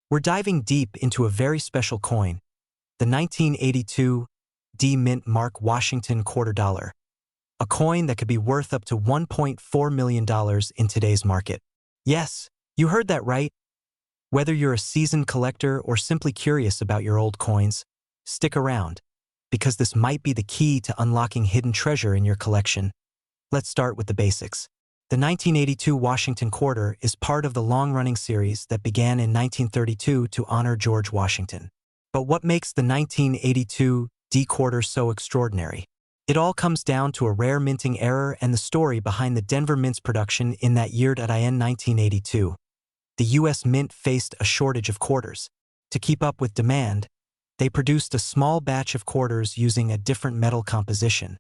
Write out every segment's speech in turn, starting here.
We're diving deep into a very special coin, the 1982 D Mint Mark Washington quarter dollar, a coin that could be worth up to $1.4 million in today's market. Yes, you heard that right. Whether you're a seasoned collector or simply curious about your old coins, stick around, because this might be the key to unlocking hidden treasure in your collection. Let's start with the basics. The 1982 Washington quarter is part of the long-running series that began in 1932 to honor George Washington. But what makes the 1982 D quarter so extraordinary? It all comes down to a rare minting error and the story behind the Denver Mint's production in that year. In 1982, the U.S. Mint faced a shortage of quarters. To keep up with demand, they produced a small batch of quarters using a different metal composition,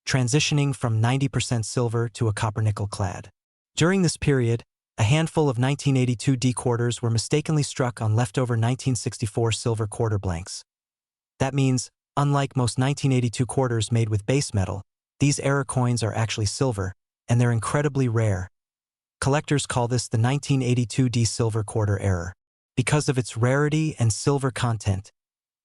transitioning from 90% silver to a copper-nickel clad. During this period, a handful of 1982 D quarters were mistakenly struck on leftover 1964 silver quarter blanks. That means, unlike most 1982 quarters made with base metal, these error coins are actually silver, and they're incredibly rare. Collectors call this the 1982 D silver quarter error. Because of its rarity and silver content,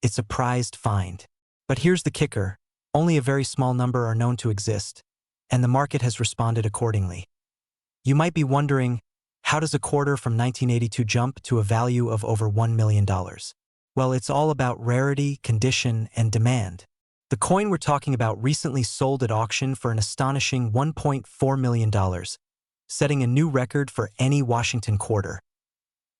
it's a prized find. But here's the kicker. Only a very small number are known to exist, and the market has responded accordingly. You might be wondering, how does a quarter from 1982 jump to a value of over $1 million? Well, it's all about rarity, condition, and demand. The coin we're talking about recently sold at auction for an astonishing $1.4 million, setting a new record for any Washington quarter.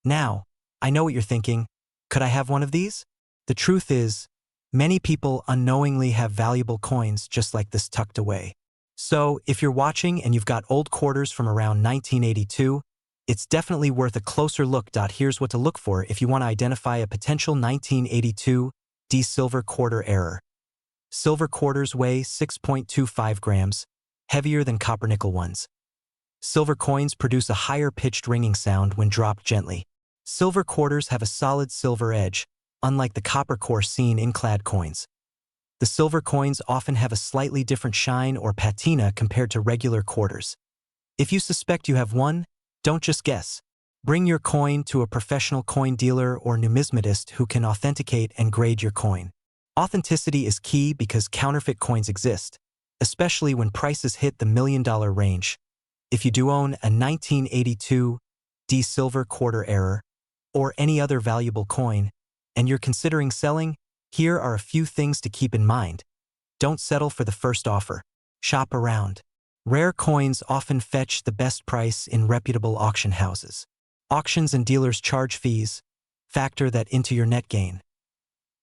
Now, I know what you're thinking. Could I have one of these? The truth is, many people unknowingly have valuable coins just like this tucked away. So, if you're watching and you've got old quarters from around 1982, it's definitely worth a closer look. Here's what to look for if you want to identify a potential 1982 D silver quarter error. Silver quarters weigh 6.25 grams, heavier than copper-nickel ones. Silver coins produce a higher pitched ringing sound when dropped gently. Silver quarters have a solid silver edge, unlike the copper core seen in clad coins. The silver coins often have a slightly different shine or patina compared to regular quarters. If you suspect you have one, don't just guess. Bring your coin to a professional coin dealer or numismatist who can authenticate and grade your coin. Authenticity is key because counterfeit coins exist, especially when prices hit the $1 million range. If you do own a 1982 D silver quarter error or any other valuable coin, and you're considering selling, here are a few things to keep in mind. Don't settle for the first offer. Shop around. Rare coins often fetch the best price in reputable auction houses. Auctions and dealers charge fees. Factor that into your net gain.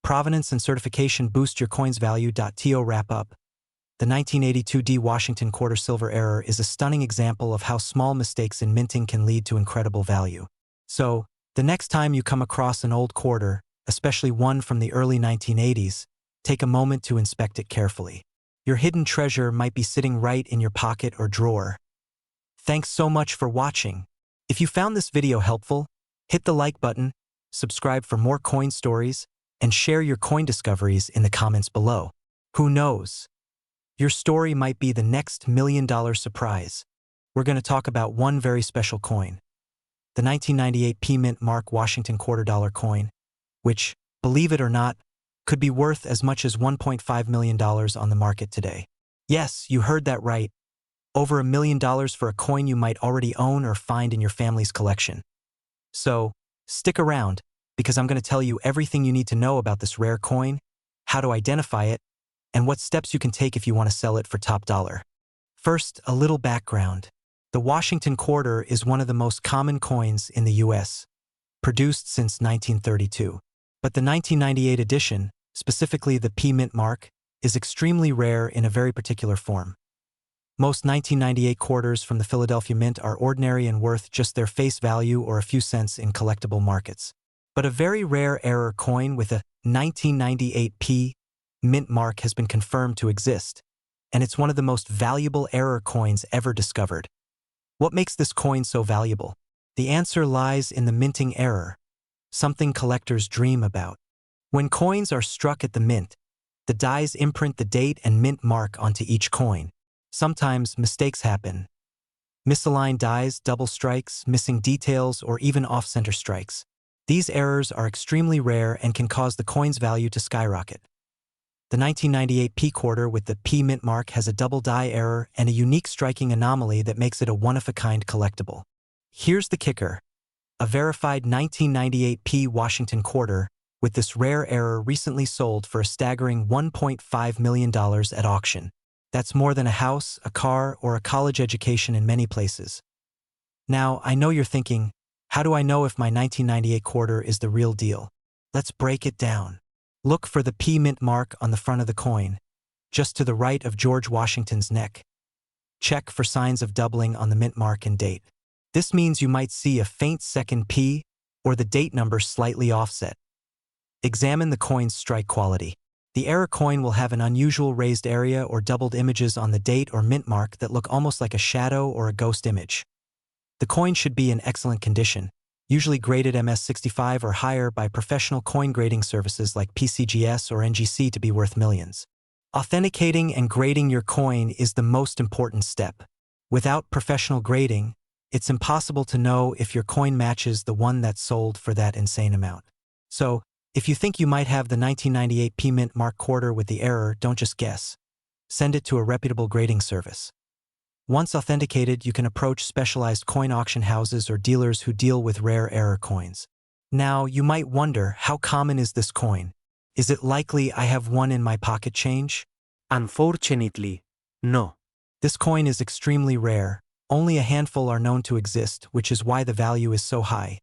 Provenance and certification boost your coin's value. To wrap up, the 1982 D Washington quarter silver error is a stunning example of how small mistakes in minting can lead to incredible value. So, the next time you come across an old quarter, especially one from the early 1980s, take a moment to inspect it carefully. Your hidden treasure might be sitting right in your pocket or drawer. Thanks so much for watching. If you found this video helpful, hit the like button, subscribe for more coin stories, and share your coin discoveries in the comments below. Who knows? Your story might be the next $1 million surprise. We're going to talk about one very special coin, the 1998 P Mint Mark Washington quarter dollar coin, which, believe it or not, could be worth as much as $1.5 million on the market today. Yes, you heard that right. Over $1 million for a coin you might already own or find in your family's collection. So, stick around, because I'm going to tell you everything you need to know about this rare coin, how to identify it, and what steps you can take if you want to sell it for top dollar. First, a little background. The Washington quarter is one of the most common coins in the U.S., produced since 1932. But the 1998 edition, specifically the P Mint Mark, is extremely rare in a very particular form. Most 1998 quarters from the Philadelphia Mint are ordinary and worth just their face value or a few cents in collectible markets. But a very rare error coin with a 1998 P Mint Mark has been confirmed to exist, and it's one of the most valuable error coins ever discovered. What makes this coin so valuable? The answer lies in the minting error, something collectors dream about. When coins are struck at the mint, the dies imprint the date and mint mark onto each coin. Sometimes mistakes happen. Misaligned dies, double strikes, missing details, or even off-center strikes. These errors are extremely rare and can cause the coin's value to skyrocket. The 1998 P quarter with the P mint mark has a double die error and a unique striking anomaly that makes it a one-of-a-kind collectible. Here's the kicker. A verified 1998 P Washington quarter with this rare error recently sold for a staggering $1.5 million at auction. That's more than a house, a car, or a college education in many places. Now, I know you're thinking, how do I know if my 1998 quarter is the real deal? Let's break it down. Look for the P mint mark on the front of the coin, just to the right of George Washington's neck. Check for signs of doubling on the mint mark and date. This means you might see a faint second P or the date number slightly offset. Examine the coin's strike quality. The error coin will have an unusual raised area or doubled images on the date or mint mark that look almost like a shadow or a ghost image. The coin should be in excellent condition, usually graded MS65 or higher by professional coin grading services like PCGS or NGC to be worth millions. Authenticating and grading your coin is the most important step. Without professional grading, it's impossible to know if your coin matches the one that's sold for that insane amount. So, if you think you might have the 1998 P mint mark quarter with the error, don't just guess. Send it to a reputable grading service. Once authenticated, you can approach specialized coin auction houses or dealers who deal with rare error coins. Now, you might wonder, how common is this coin? Is it likely I have one in my pocket change? Unfortunately, no. This coin is extremely rare. Only a handful are known to exist, which is why the value is so high.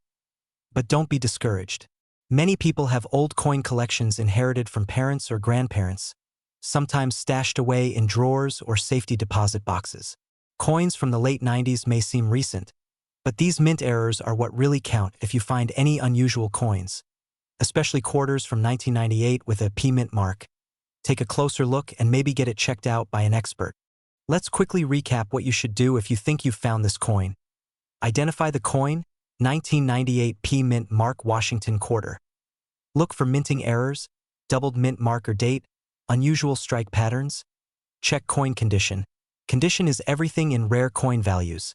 But don't be discouraged. Many people have old coin collections inherited from parents or grandparents, sometimes stashed away in drawers or safety deposit boxes. Coins from the late 90s may seem recent, but these mint errors are what really count if you find any unusual coins, especially quarters from 1998 with a P mint mark. Take a closer look and maybe get it checked out by an expert. Let's quickly recap what you should do if you think you've found this coin. Identify the coin, 1998 P mint mark Washington quarter. Look for minting errors, doubled mint mark or date, unusual strike patterns. Check coin condition. Condition is everything in rare coin values.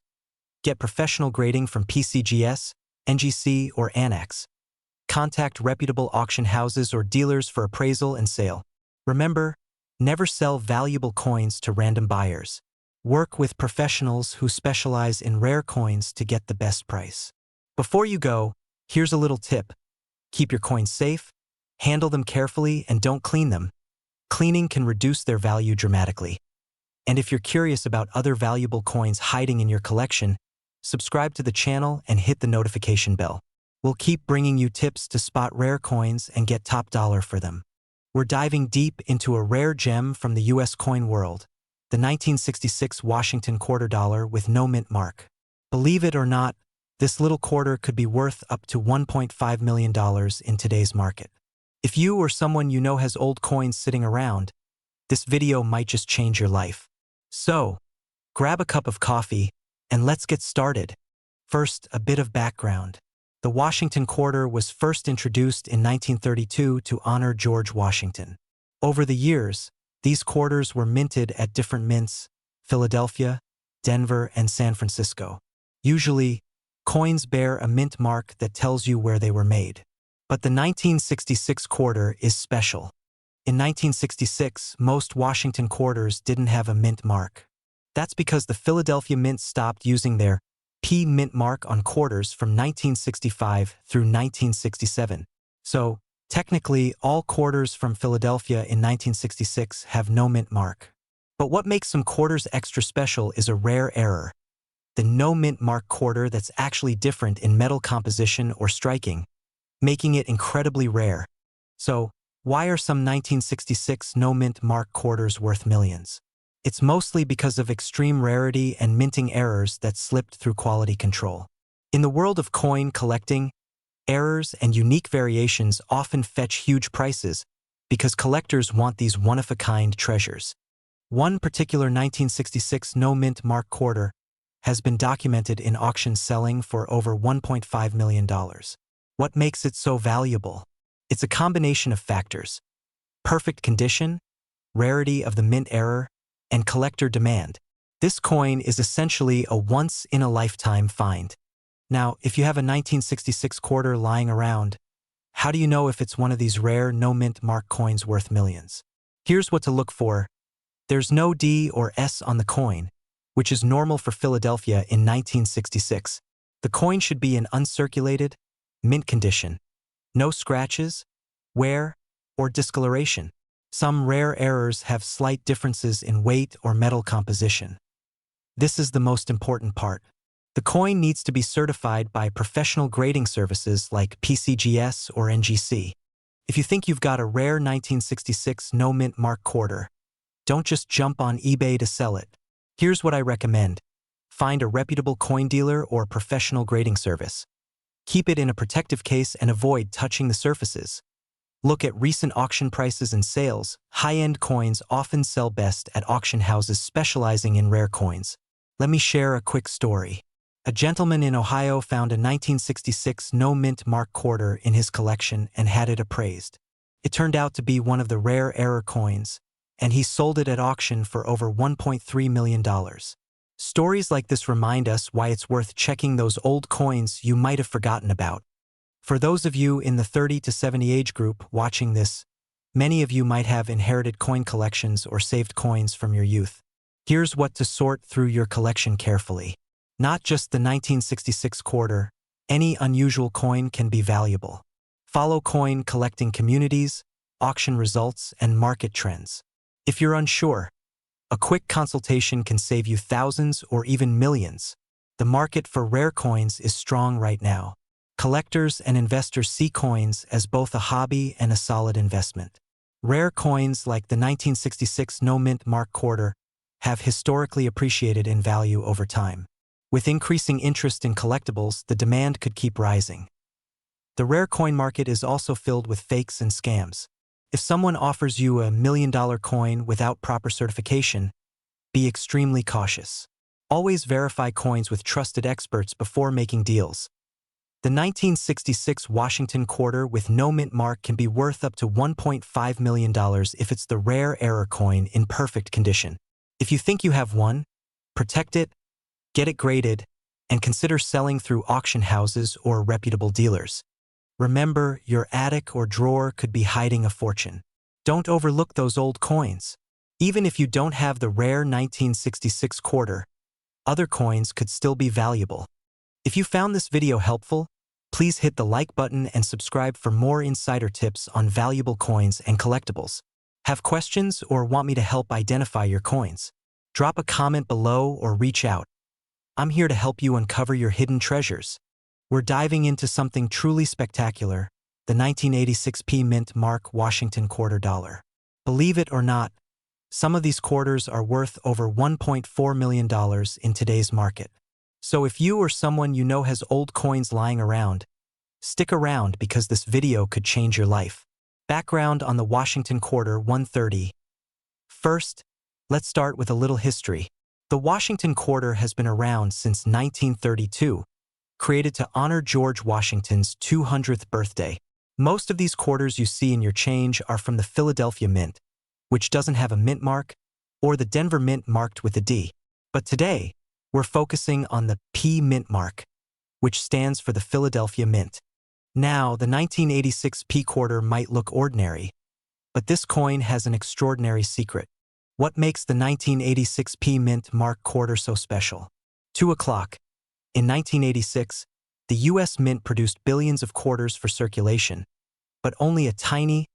Get professional grading from PCGS, NGC, or Annex. Contact reputable auction houses or dealers for appraisal and sale. Remember, never sell valuable coins to random buyers. Work with professionals who specialize in rare coins to get the best price. Before you go, here's a little tip. Keep your coins safe, handle them carefully, and don't clean them. Cleaning can reduce their value dramatically. And if you're curious about other valuable coins hiding in your collection, subscribe to the channel and hit the notification bell. We'll keep bringing you tips to spot rare coins and get top dollar for them. We're diving deep into a rare gem from the US coin world, the 1966 Washington quarter dollar with no mint mark. Believe it or not, this little quarter could be worth up to $1.5 million in today's market. If you or someone you know has old coins sitting around, this video might just change your life. So, grab a cup of coffee and let's get started. First, a bit of background. The Washington quarter was first introduced in 1932 to honor George Washington. Over the years, these quarters were minted at different mints, Philadelphia, Denver, and San Francisco. Usually, coins bear a mint mark that tells you where they were made. But the 1966 quarter is special. In 1966, most Washington quarters didn't have a mint mark. That's because the Philadelphia Mint stopped using their P mint mark on quarters from 1965 through 1967. So, technically, all quarters from Philadelphia in 1966 have no mint mark. But what makes some quarters extra special is a rare error. The no mint mark quarter that's actually different in metal composition or striking, making it incredibly rare. So, why are some 1966 no mint mark quarters worth millions? It's mostly because of extreme rarity and minting errors that slipped through quality control. In the world of coin collecting, errors and unique variations often fetch huge prices because collectors want these one-of-a-kind treasures. One particular 1966 no mint mark quarter has been documented in auctions selling for over $1.5 million. What makes it so valuable? It's a combination of factors: perfect condition, rarity of the mint error, and collector demand. This coin is essentially a once-in-a-lifetime find. Now, if you have a 1966 quarter lying around, how do you know if it's one of these rare no-mint mark coins worth millions? Here's what to look for. There's no D or S on the coin, which is normal for Philadelphia in 1966. The coin should be in uncirculated, mint condition. No scratches, wear, or discoloration. Some rare errors have slight differences in weight or metal composition. This is the most important part. The coin needs to be certified by professional grading services like PCGS or NGC. If you think you've got a rare 1966 no-mint mark quarter, don't just jump on eBay to sell it. Here's what I recommend. Find a reputable coin dealer or professional grading service. Keep it in a protective case and avoid touching the surfaces. Look at recent auction prices and sales. High-end coins often sell best at auction houses specializing in rare coins. Let me share a quick story. A gentleman in Ohio found a 1966 no-mint mark quarter in his collection and had it appraised. It turned out to be one of the rare error coins, and he sold it at auction for over $1.3 million. Stories like this remind us why it's worth checking those old coins you might have forgotten about. For those of you in the 30 to 70 age group watching this, many of you might have inherited coin collections or saved coins from your youth. Here's what to sort through your collection carefully. Not just the 1966 quarter, any unusual coin can be valuable. Follow coin collecting communities, auction results, and market trends. If you're unsure, a quick consultation can save you thousands or even millions. The market for rare coins is strong right now. Collectors and investors see coins as both a hobby and a solid investment. Rare coins like the 1966 no-mint mark quarter have historically appreciated in value over time. With increasing interest in collectibles, the demand could keep rising. The rare coin market is also filled with fakes and scams. If someone offers you a $1 million coin without proper certification, be extremely cautious. Always verify coins with trusted experts before making deals. The 1966 Washington quarter with no mint mark can be worth up to $1.5 million if it's the rare error coin in perfect condition. If you think you have one, protect it, get it graded, and consider selling through auction houses or reputable dealers. Remember, your attic or drawer could be hiding a fortune. Don't overlook those old coins. Even if you don't have the rare 1966 quarter, other coins could still be valuable. If you found this video helpful, please hit the like button and subscribe for more insider tips on valuable coins and collectibles. Have questions or want me to help identify your coins? Drop a comment below or reach out. I'm here to help you uncover your hidden treasures. We're diving into something truly spectacular, the 1986 Mint Mark Washington quarter dollar. Believe it or not, some of these quarters are worth over $1.4 million in today's market. So if you or someone you know has old coins lying around, stick around because this video could change your life. Background on the Washington quarter 130. First, let's start with a little history. The Washington quarter has been around since 1932, created to honor George Washington's 200th birthday. Most of these quarters you see in your change are from the Philadelphia Mint, which doesn't have a mint mark, or the Denver Mint marked with a D. But today, we're focusing on the P Mint mark, which stands for the Philadelphia Mint. Now, the 1986 P quarter might look ordinary, but this coin has an extraordinary secret. What makes the 1986 P Mint Mark quarter so special? 2 o'clock. In 1986, the U.S. Mint produced billions of quarters for circulation, but only a tiny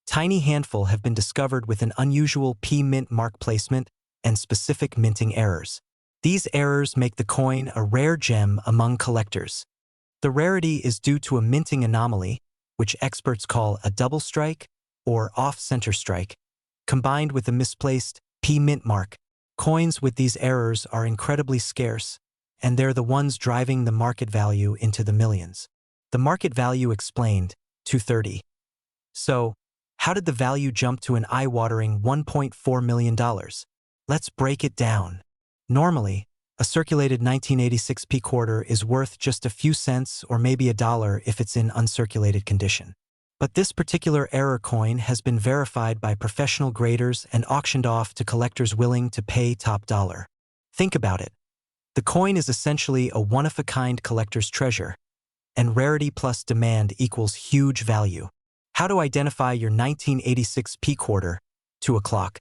handful have been discovered with an unusual P Mint mark placement and specific minting errors. These errors make the coin a rare gem among collectors. The rarity is due to a minting anomaly, which experts call a double strike or off-center strike, combined with a misplaced P Mint mark. Coins with these errors are incredibly scarce, and they're the ones driving the market value into the millions. The market value explained, 230. So, how did the value jump to an eye-watering $1.4 million? Let's break it down. Normally, a circulated 1986 P quarter is worth just a few cents or maybe $1 if it's in uncirculated condition. But this particular error coin has been verified by professional graders and auctioned off to collectors willing to pay top dollar. Think about it. The coin is essentially a one-of-a-kind collector's treasure, and rarity plus demand equals huge value. How to identify your 1986 P quarter, 2 o'clock.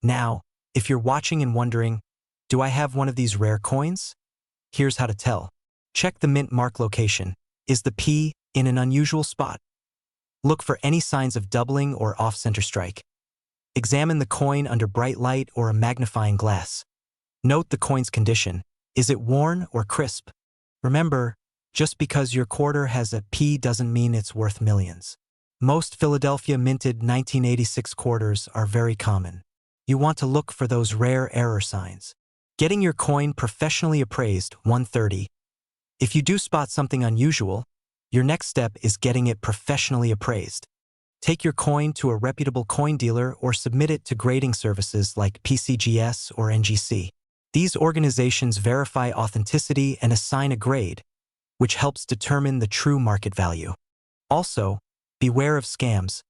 Now, if you're watching and wondering, do I have one of these rare coins? Here's how to tell. Check the mint mark location. Is the P in an unusual spot? Look for any signs of doubling or off-center strike. Examine the coin under bright light or a magnifying glass. Note the coin's condition. Is it worn or crisp? Remember, just because your quarter has a P doesn't mean it's worth millions. Most Philadelphia minted 1986 quarters are very common. You want to look for those rare error signs. Getting your coin professionally appraised, 130. If you do spot something unusual, your next step is getting it professionally appraised. Take your coin to a reputable coin dealer or submit it to grading services like PCGS or NGC. These organizations verify authenticity and assign a grade, which helps determine the true market value. Also, beware of scams.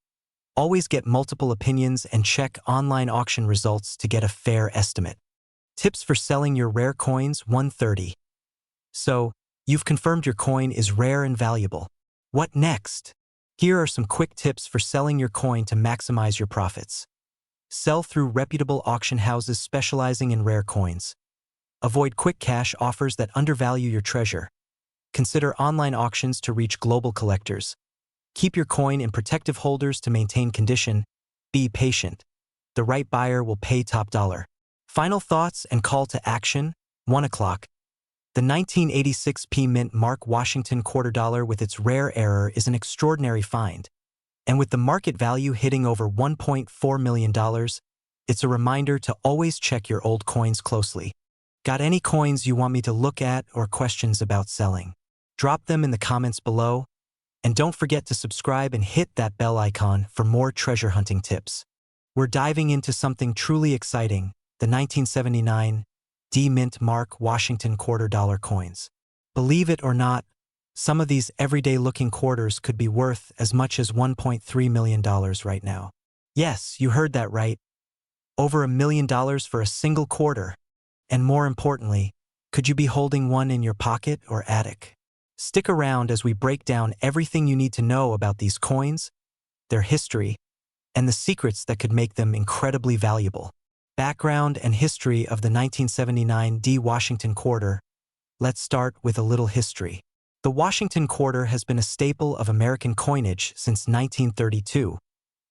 Always get multiple opinions and check online auction results to get a fair estimate. Tips for selling your rare coins, 130. So, you've confirmed your coin is rare and valuable. What next? Here are some quick tips for selling your coin to maximize your profits. Sell through reputable auction houses specializing in rare coins. Avoid quick cash offers that undervalue your treasure. Consider online auctions to reach global collectors. Keep your coin in protective holders to maintain condition. Be patient. The right buyer will pay top dollar. Final thoughts and call to action, 1 o'clock. The 1986 P Mint Mark Washington quarter dollar with its rare error is an extraordinary find. And with the market value hitting over $1.4 million, it's a reminder to always check your old coins closely. Got any coins you want me to look at or questions about selling? Drop them in the comments below. And don't forget to subscribe and hit that bell icon for more treasure hunting tips. We're diving into something truly exciting, the 1979 D Mint Mark Washington quarter dollar coins. Believe it or not, some of these everyday-looking quarters could be worth as much as $1.3 million right now. Yes, you heard that right. Over $1 million for a single quarter. And more importantly, could you be holding one in your pocket or attic? Stick around as we break down everything you need to know about these coins, their history, and the secrets that could make them incredibly valuable. Background and history of the 1979 D Washington quarter. Let's start with a little history. The Washington quarter has been a staple of American coinage since 1932,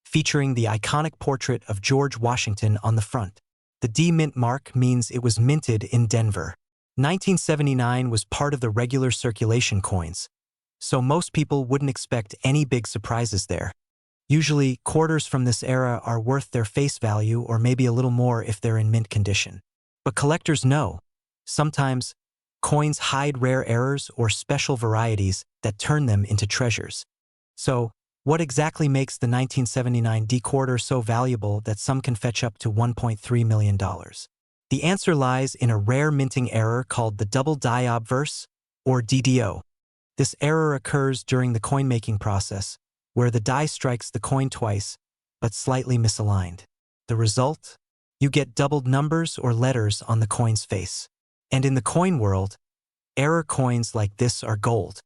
featuring the iconic portrait of George Washington on the front. The D Mint mark means it was minted in Denver. 1979 was part of the regular circulation coins, so most people wouldn't expect any big surprises there. Usually, quarters from this era are worth their face value or maybe a little more if they're in mint condition. But collectors know, sometimes, coins hide rare errors or special varieties that turn them into treasures. So, what exactly makes the 1979 D quarter so valuable that some can fetch up to $1.3 million? The answer lies in a rare minting error called the double die obverse, or DDO. This error occurs during the coin-making process, where the die strikes the coin twice, but slightly misaligned. The result? You get doubled numbers or letters on the coin's face. And in the coin world, error coins like this are gold.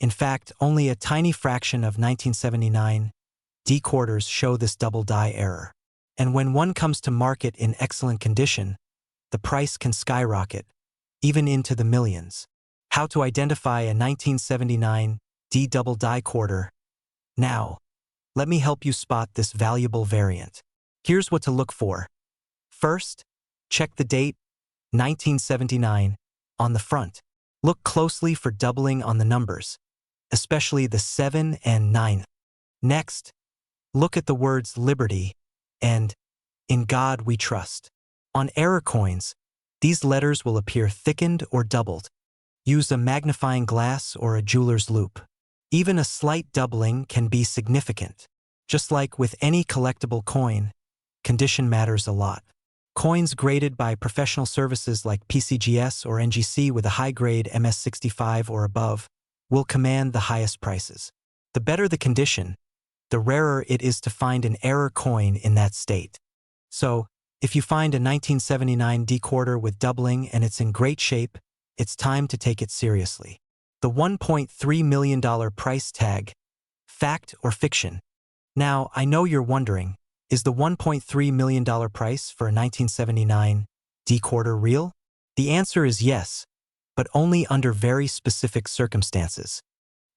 In fact, only a tiny fraction of 1979 D quarters show this double die error. And when one comes to market in excellent condition, the price can skyrocket, even into the millions. How to identify a 1979 D double die quarter? Now, let me help you spot this valuable variant. Here's what to look for. First, check the date, 1979, on the front. Look closely for doubling on the numbers, especially the 7 and 9. Next, look at the words Liberty and In God We Trust. On error coins, these letters will appear thickened or doubled. Use a magnifying glass or a jeweler's loupe. Even a slight doubling can be significant. Just like with any collectible coin, condition matters a lot. Coins graded by professional services like PCGS or NGC with a high-grade MS65 or above will command the highest prices. The better the condition, the rarer it is to find an error coin in that state. So, If you find a 1979 D quarter with doubling and it's in great shape, it's time to take it seriously. The $1.3 million price tag. Fact or fiction? Now, I know you're wondering, is the $1.3 million price for a 1979 D quarter real? The answer is yes, but only under very specific circumstances.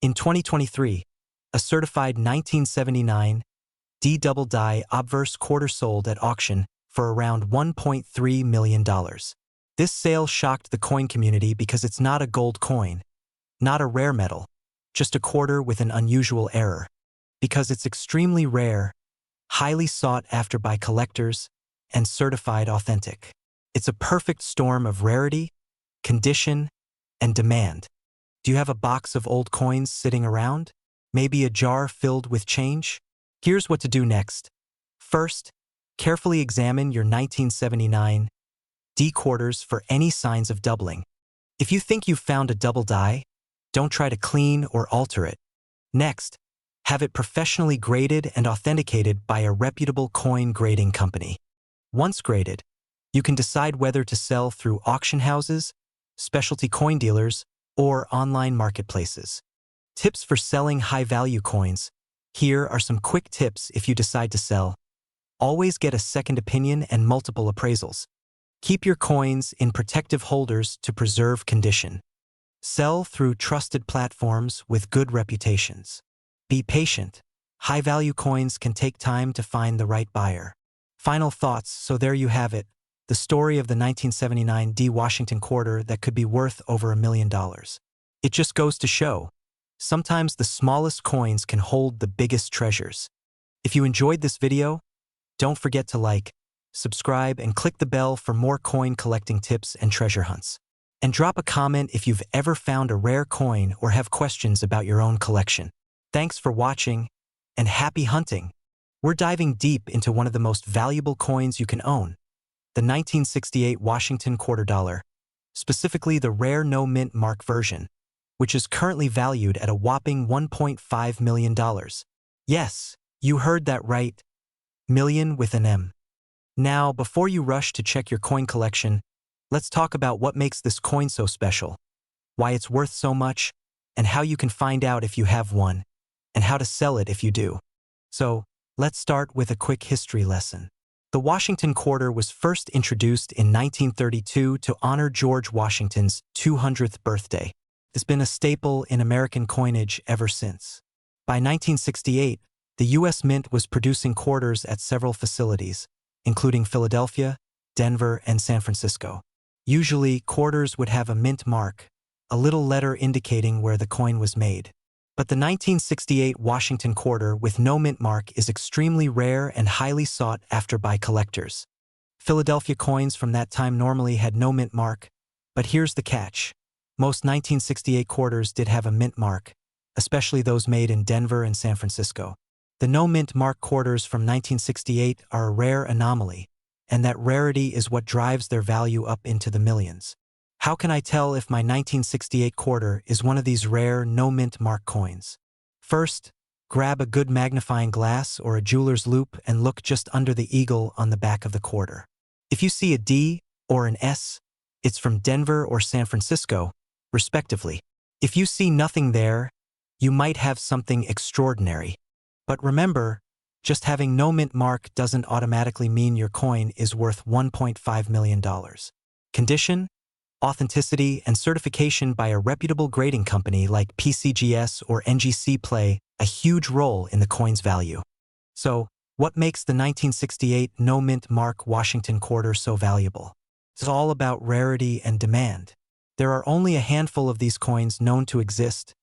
In 2023, a certified 1979 D double die obverse quarter sold at auction for around $1.3 million. This sale shocked the coin community because it's not a gold coin, not a rare metal, just a quarter with an unusual error. Because it's extremely rare, highly sought after by collectors, and certified authentic. It's a perfect storm of rarity, condition, and demand. Do you have a box of old coins sitting around? Maybe a jar filled with change? Here's what to do next. First, carefully examine your 1979 D quarters for any signs of doubling. If you think you've found a double die, don't try to clean or alter it. Next, have it professionally graded and authenticated by a reputable coin grading company. Once graded, you can decide whether to sell through auction houses, specialty coin dealers, or online marketplaces. Tips for selling high-value coins. Here are some quick tips if you decide to sell. Always get a second opinion and multiple appraisals. Keep your coins in protective holders to preserve condition. Sell through trusted platforms with good reputations. Be patient. High-value coins can take time to find the right buyer. Final thoughts, so there you have it, the story of the 1979 D Washington quarter that could be worth over $1 million. It just goes to show, sometimes the smallest coins can hold the biggest treasures. If you enjoyed this video, don't forget to like, subscribe, and click the bell for more coin collecting tips and treasure hunts. And drop a comment if you've ever found a rare coin or have questions about your own collection. Thanks for watching, and happy hunting! We're diving deep into one of the most valuable coins you can own, the 1968 Washington quarter dollar, specifically the rare no-mint mark version, which is currently valued at a whopping $1.5 million. Yes, you heard that right. Million with an M. Now, before you rush to check your coin collection, let's talk about what makes this coin so special, why it's worth so much, and how you can find out if you have one, and how to sell it if you do. So, let's start with a quick history lesson. The Washington quarter was first introduced in 1932 to honor George Washington's 200th birthday. It's been a staple in American coinage ever since. By 1968, the U.S. Mint was producing quarters at several facilities, including Philadelphia, Denver, and San Francisco. Usually, quarters would have a mint mark, a little letter indicating where the coin was made. But the 1968 Washington quarter with no mint mark is extremely rare and highly sought after by collectors. Philadelphia coins from that time normally had no mint mark, but here's the catch. Most 1968 quarters did have a mint mark, especially those made in Denver and San Francisco. The no-mint mark quarters from 1968 are a rare anomaly, and that rarity is what drives their value up into the millions. How can I tell if my 1968 quarter is one of these rare no-mint mark coins? First, grab a good magnifying glass or a jeweler's loupe and look just under the eagle on the back of the quarter. If you see a D or an S, it's from Denver or San Francisco, respectively. If you see nothing there, you might have something extraordinary. But remember, just having no mint mark doesn't automatically mean your coin is worth $1.5 million. Condition, authenticity, and certification by a reputable grading company like PCGS or NGC play a huge role in the coin's value. So, what makes the 1968 no-mint mark Washington quarter so valuable? It's all about rarity and demand. There are only a handful of these coins known to exist,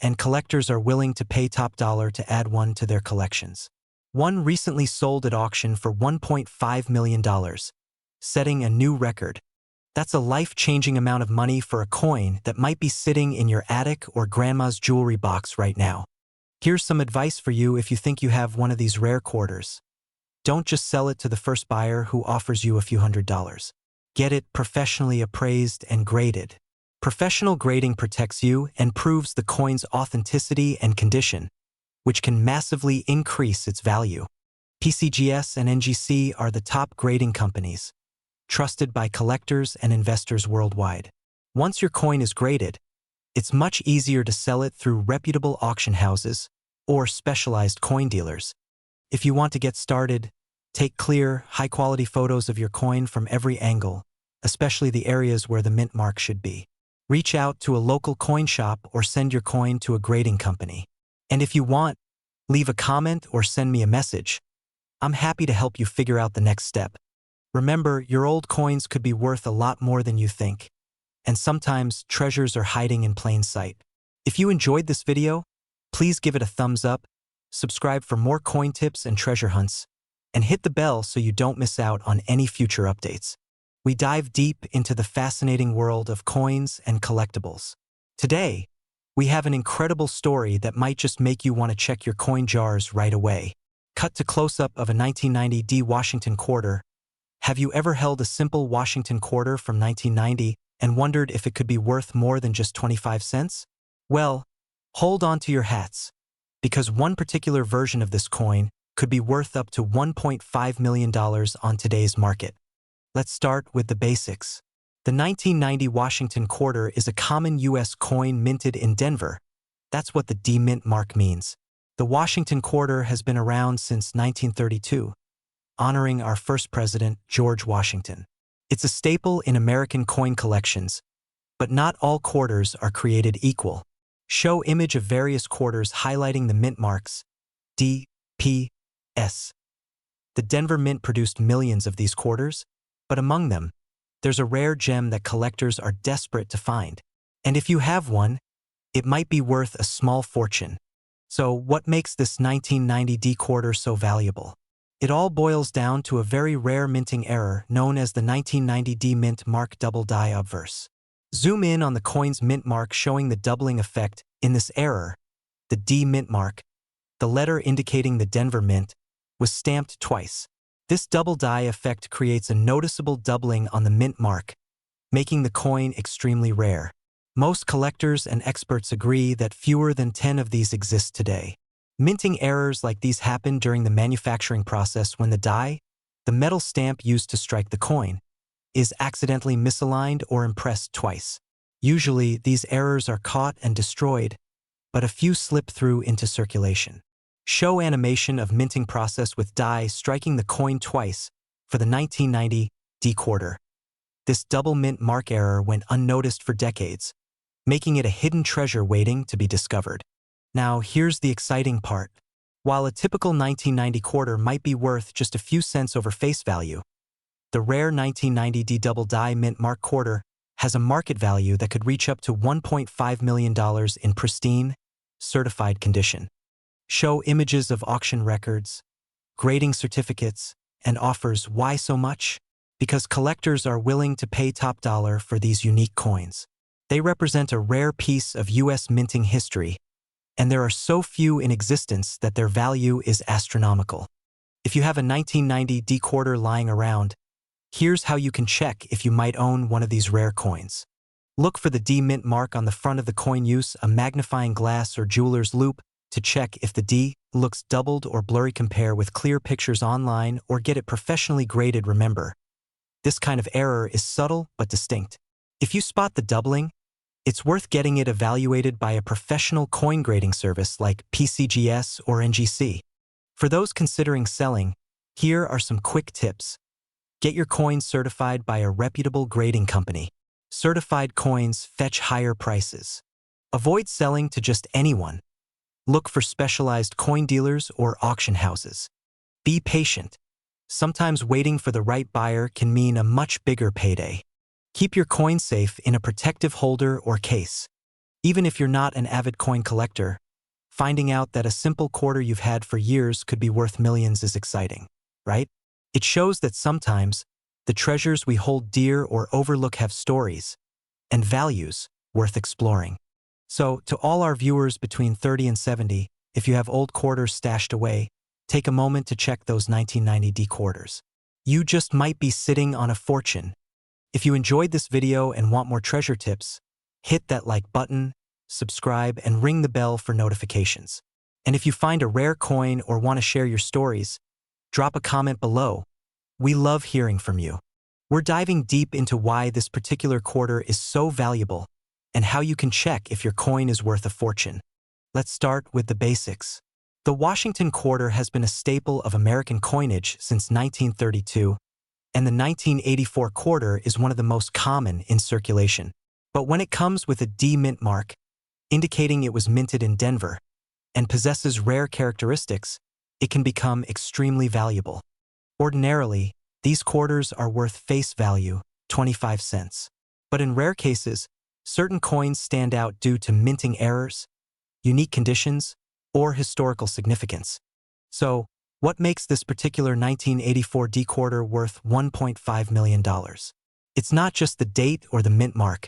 and collectors are willing to pay top dollar to add one to their collections. One recently sold at auction for $1.5 million, setting a new record. That's a life-changing amount of money for a coin that might be sitting in your attic or grandma's jewelry box right now. Here's some advice for you if you think you have one of these rare quarters. Don't just sell it to the first buyer who offers you a few $100s. Get it professionally appraised and graded. Professional grading protects you and proves the coin's authenticity and condition, which can massively increase its value. PCGS and NGC are the top grading companies, trusted by collectors and investors worldwide. Once your coin is graded, it's much easier to sell it through reputable auction houses or specialized coin dealers. If you want to get started, take clear, high-quality photos of your coin from every angle, especially the areas where the mint mark should be. Reach out to a local coin shop or send your coin to a grading company. And if you want, leave a comment or send me a message. I'm happy to help you figure out the next step. Remember, your old coins could be worth a lot more than you think, and sometimes treasures are hiding in plain sight. If you enjoyed this video, please give it a thumbs up, subscribe for more coin tips and treasure hunts, and hit the bell so you don't miss out on any future updates. We dive deep into the fascinating world of coins and collectibles. Today, we have an incredible story that might just make you want to check your coin jars right away. Cut to close-up of a 1990 D Washington quarter. Have you ever held a simple Washington quarter from 1990 and wondered if it could be worth more than just 25 cents? Well, hold on to your hats, because one particular version of this coin could be worth up to $1.5 million on today's market. Let's start with the basics. The 1990 Washington quarter is a common U.S. coin minted in Denver. That's what the D Mint mark means. The Washington quarter has been around since 1932, honoring our first president, George Washington. It's a staple in American coin collections, but not all quarters are created equal. Show image of various quarters highlighting the mint marks, D, P, S. The Denver Mint produced millions of these quarters, but among them, there's a rare gem that collectors are desperate to find. And if you have one, it might be worth a small fortune. So what makes this 1990 D quarter so valuable? It all boils down to a very rare minting error known as the 1990 D Mint mark double die obverse. Zoom in on the coin's mint mark showing the doubling effect. In this error, the D Mint mark, the letter indicating the Denver Mint, was stamped twice. This double die effect creates a noticeable doubling on the mint mark, making the coin extremely rare. Most collectors and experts agree that fewer than 10 of these exist today. Minting errors like these happen during the manufacturing process when the die, the metal stamp used to strike the coin, is accidentally misaligned or impressed twice. Usually, these errors are caught and destroyed, but a few slip through into circulation. Show animation of minting process with die striking the coin twice for the 1990 D quarter. This double mint mark error went unnoticed for decades, making it a hidden treasure waiting to be discovered. Now, here's the exciting part. While a typical 1990 quarter might be worth just a few cents over face value, the rare 1990 D double die mint mark quarter has a market value that could reach up to $1.5 million in pristine, certified condition. Show images of auction records, grading certificates, and offers. Why so much? Because collectors are willing to pay top dollar for these unique coins. They represent a rare piece of U.S. minting history, and there are so few in existence that their value is astronomical. If you have a 1990 D quarter lying around, here's how you can check if you might own one of these rare coins. Look for the D Mint mark on the front of the coin. Use a magnifying glass or jeweler's loupe to check if the D looks doubled or blurry. Compare with clear pictures online or get it professionally graded. Remember, this kind of error is subtle but distinct. If you spot the doubling, it's worth getting it evaluated by a professional coin grading service like PCGS or NGC. For those considering selling, here are some quick tips. Get your coins certified by a reputable grading company. Certified coins fetch higher prices. Avoid selling to just anyone. Look for specialized coin dealers or auction houses. Be patient. Sometimes waiting for the right buyer can mean a much bigger payday. Keep your coin safe in a protective holder or case. Even if you're not an avid coin collector, finding out that a simple quarter you've had for years could be worth millions is exciting, right? It shows that sometimes the treasures we hold dear or overlook have stories and values worth exploring. So, to all our viewers between 30 and 70, if you have old quarters stashed away, take a moment to check those 1990 D quarters. You just might be sitting on a fortune. If you enjoyed this video and want more treasure tips, hit that like button, subscribe, and ring the bell for notifications. And if you find a rare coin or want to share your stories, Drop a comment below. We love hearing from you. We're diving deep into why this particular quarter is so valuable and how you can check if your coin is worth a fortune. Let's start with the basics. The Washington quarter has been a staple of American coinage since 1932, and the 1984 quarter is one of the most common in circulation. But when it comes with a D mint mark, indicating it was minted in Denver, and possesses rare characteristics, it can become extremely valuable. Ordinarily, these quarters are worth face value, 25 cents. But in rare cases, certain coins stand out due to minting errors, unique conditions, or historical significance. So, what makes this particular 1984 D quarter worth $1.5 million? It's not just the date or the mint mark.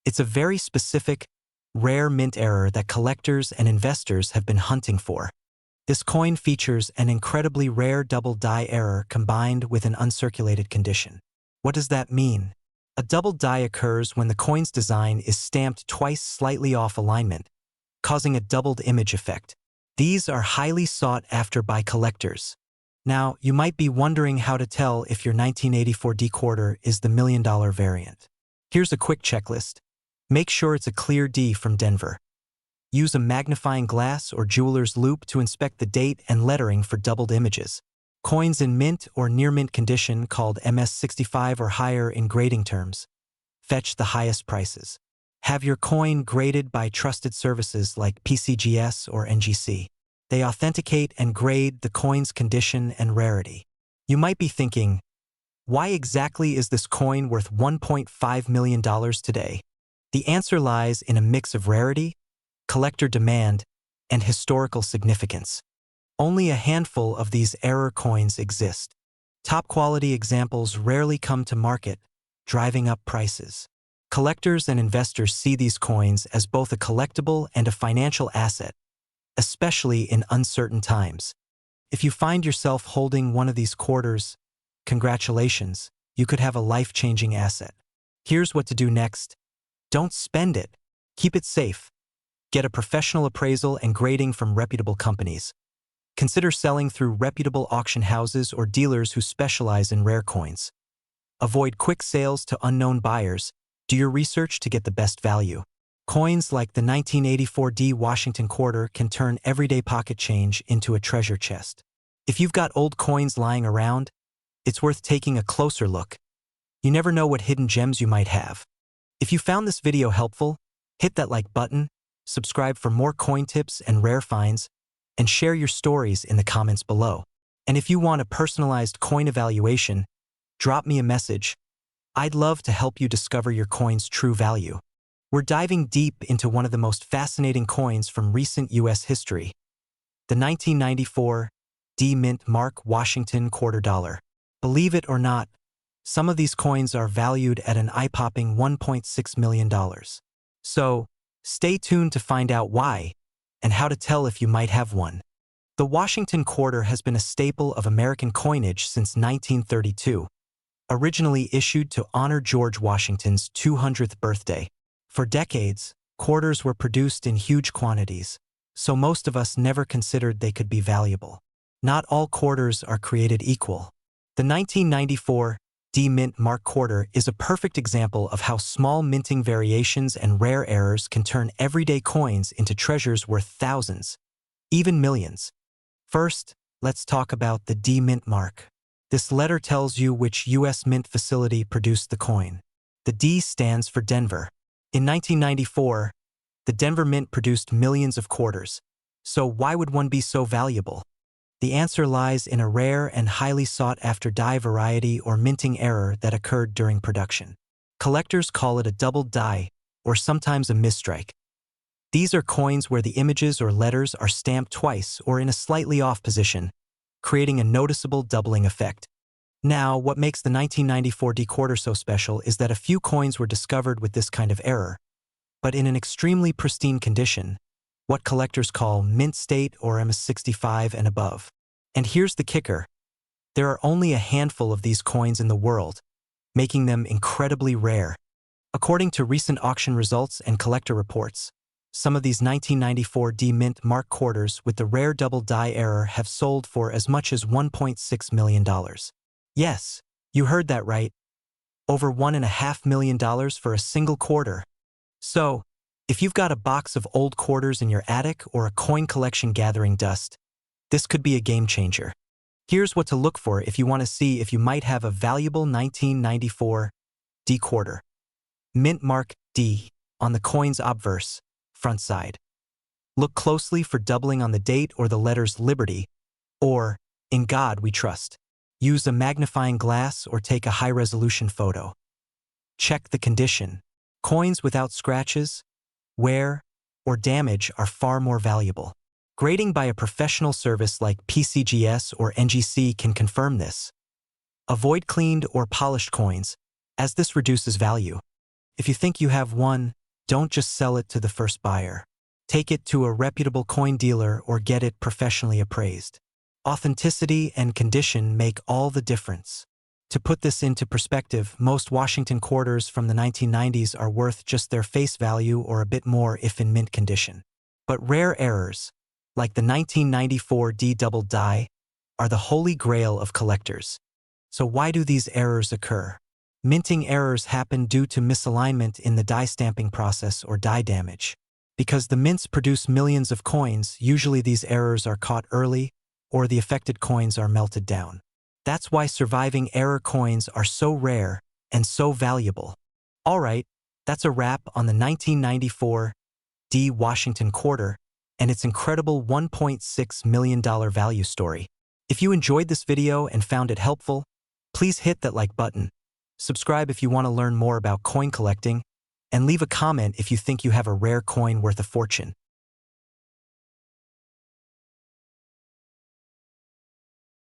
It's a very specific, rare mint error that collectors and investors have been hunting for. This coin features an incredibly rare double die error combined with an uncirculated condition. What does that mean? A double die occurs when the coin's design is stamped twice slightly off alignment, causing a doubled image effect. These are highly sought after by collectors. Now, you might be wondering how to tell if your 1984 D quarter is the $1 million variant. Here's a quick checklist. Make sure it's a clear D from Denver. Use a magnifying glass or jeweler's loupe to inspect the date and lettering for doubled images. Coins in mint or near mint condition, called MS65 or higher in grading terms, fetch the highest prices. Have your coin graded by trusted services like PCGS or NGC. They authenticate and grade the coin's condition and rarity. You might be thinking, why exactly is this coin worth $1.5 million today? The answer lies in a mix of rarity, collector demand, and historical significance. Only a handful of these error coins exist. Top-quality examples rarely come to market, driving up prices. Collectors and investors see these coins as both a collectible and a financial asset, especially in uncertain times. If you find yourself holding one of these quarters, congratulations, you could have a life-changing asset. Here's what to do next. Don't spend it. Keep it safe. Get a professional appraisal and grading from reputable companies. Consider selling through reputable auction houses or dealers who specialize in rare coins. Avoid quick sales to unknown buyers. Do your research to get the best value. Coins like the 1984 D Washington quarter can turn everyday pocket change into a treasure chest. If you've got old coins lying around, it's worth taking a closer look. You never know what hidden gems you might have. If you found this video helpful, hit that like button, subscribe for more coin tips and rare finds, and share your stories in the comments below. And if you want a personalized coin evaluation, drop me a message. I'd love to help you discover your coin's true value. We're diving deep into one of the most fascinating coins from recent U.S. history, the 1994 D Mint Mark Washington quarter dollar. Believe it or not, some of these coins are valued at an eye-popping $1.6 million. So, stay tuned to find out why and how to tell if you might have one. The Washington quarter has been a staple of American coinage since 1932, originally issued to honor George Washington's 200th birthday. For decades, quarters were produced in huge quantities, so most of us never considered they could be valuable. Not all quarters are created equal. The 1994 D Mint Mark quarter is a perfect example of how small minting variations and rare errors can turn everyday coins into treasures worth thousands, even millions. First, let's talk about the D Mint mark. This letter tells you which U.S. mint facility produced the coin. The D stands for Denver. In 1994, the Denver Mint produced millions of quarters. So why would one be so valuable? The answer lies in a rare and highly sought-after die variety or minting error that occurred during production. Collectors call it a double die, or sometimes a misstrike. These are coins where the images or letters are stamped twice or in a slightly off position, creating a noticeable doubling effect. Now, what makes the 1994 D quarter so special is that a few coins were discovered with this kind of error, but in an extremely pristine condition, what collectors call mint state or MS65 and above. And here's the kicker. There are only a handful of these coins in the world, making them incredibly rare. According to recent auction results and collector reports, Some of these 1994 D Mint Mark quarters with the rare double die error have sold for as much as $1.6 million. Yes, you heard that right. Over $1.5 million for a single quarter. So, if you've got a box of old quarters in your attic or a coin collection gathering dust, this could be a game changer. Here's what to look for if you want to see if you might have a valuable 1994 D quarter. Mint mark D on the coin's obverse, front side. Look closely for doubling on the date or the letters Liberty, or In God We Trust. Use a magnifying glass or take a high-resolution photo. Check the condition. Coins without scratches, wear, or damage are far more valuable. Grading by a professional service like PCGS or NGC can confirm this. Avoid cleaned or polished coins, as this reduces value. If you think you have one, don't just sell it to the first buyer. Take it to a reputable coin dealer or get it professionally appraised. Authenticity and condition make all the difference. To put this into perspective, most Washington quarters from the 1990s are worth just their face value or a bit more if in mint condition. But rare errors, like the 1994 D double die, are the holy grail of collectors. So why do these errors occur? Minting errors happen due to misalignment in the die stamping process or die damage. Because the mints produce millions of coins, usually these errors are caught early or the affected coins are melted down. That's why surviving error coins are so rare and so valuable. Alright, that's a wrap on the 1994 D Washington quarter and its incredible $1.6 million value story. If you enjoyed this video and found it helpful, please hit that like button. Subscribe if you want to learn more about coin collecting, and leave a comment if you think you have a rare coin worth a fortune.